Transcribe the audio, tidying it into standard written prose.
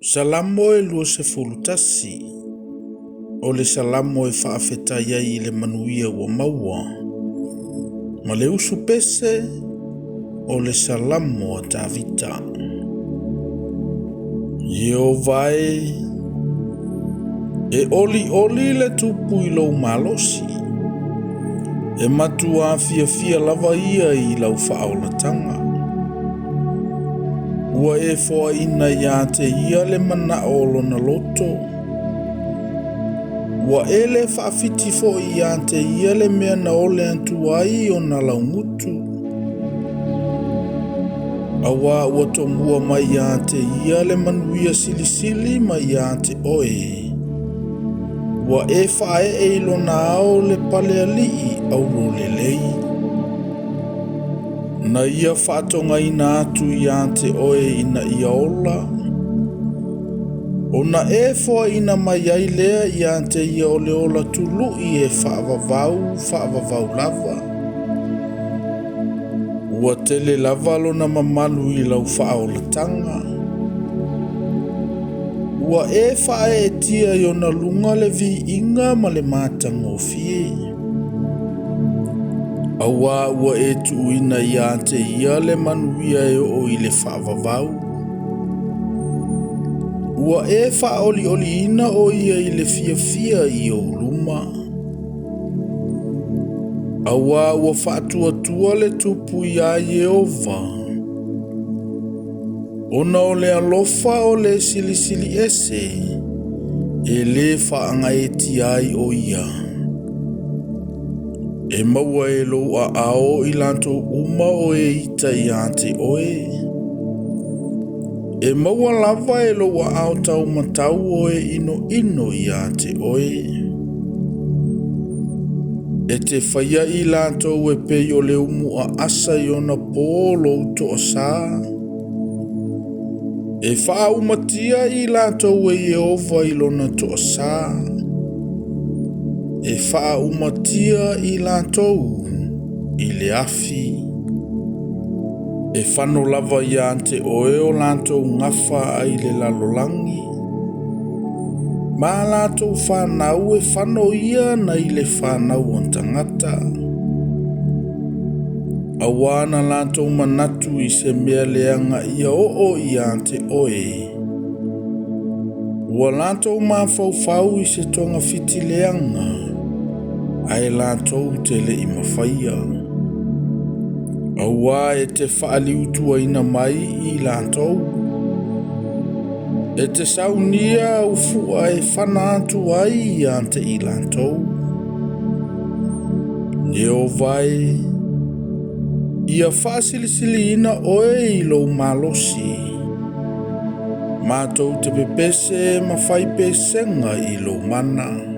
Salamo e lua se fulutasi. O le salamo e whaafetai ai i le manuia ua maua. Ma le usu pese o le salamo a Davita. Yeovai e oli le tupu i lau malosi. E matua fia lava ia i lau whaolatanga. Ua e foa ina ia te ia le mana olo na loto. Ua e le whaafiti fo ia te ia le mea na ole antuai o na laungutu. Awa ua tongua mai ia te ia le manuia silisili mai ia te oe. Ua e whae e ilo na ao le pale alii au ro le lei. Na ia whaatonga ina atu ia te oe ina ia ola. O na e foa ina mai ai lea ia te ia ole ola tulu i e whaavavau lava. Ua tele lava lo na mamalu i lau whaolatanga. Ua e whae e tia i ona lunga le vi inga ma le mātango fie. Awa ua e tuuina ia te ia le manuia e o i le whaavavau. Ua e whaoli ina o ia i le fia i o luma. Awa ua whaatua le tupu ia Yehova. Ona o le alofa o le silisili ese, e le whaanga e ti ai o ia. E maua e lo a ao i lanto uma o e ita ia te oe. E maua lava e lo a ao tau matau o e ino ia te oe. E te whaia i lanto e pei o le umu a asa i ona polo to o saa. E wha umatia i lanto e Yehova i lona to o saa. E wha umatia i lantou i le afi. E whano lava i ante oe o lantou ngafa ai le lalolangi. Ma lantou whanau e whano ia na i le whanau on tangata. Awana lantou manatu i se mea leanga ia o i ante oe. Ua lantou mawhau i se tonga fiti leanga. Ai lantou te le i mawhaia. Awa e te whaaliutua ina mai i lantou. E te saunia ufua e whanatu ai i ante i lantou. Yeovai, ia whaasilisili ina oe i lou malosi. Mātou te pepese ma whai pesenga i lou mana.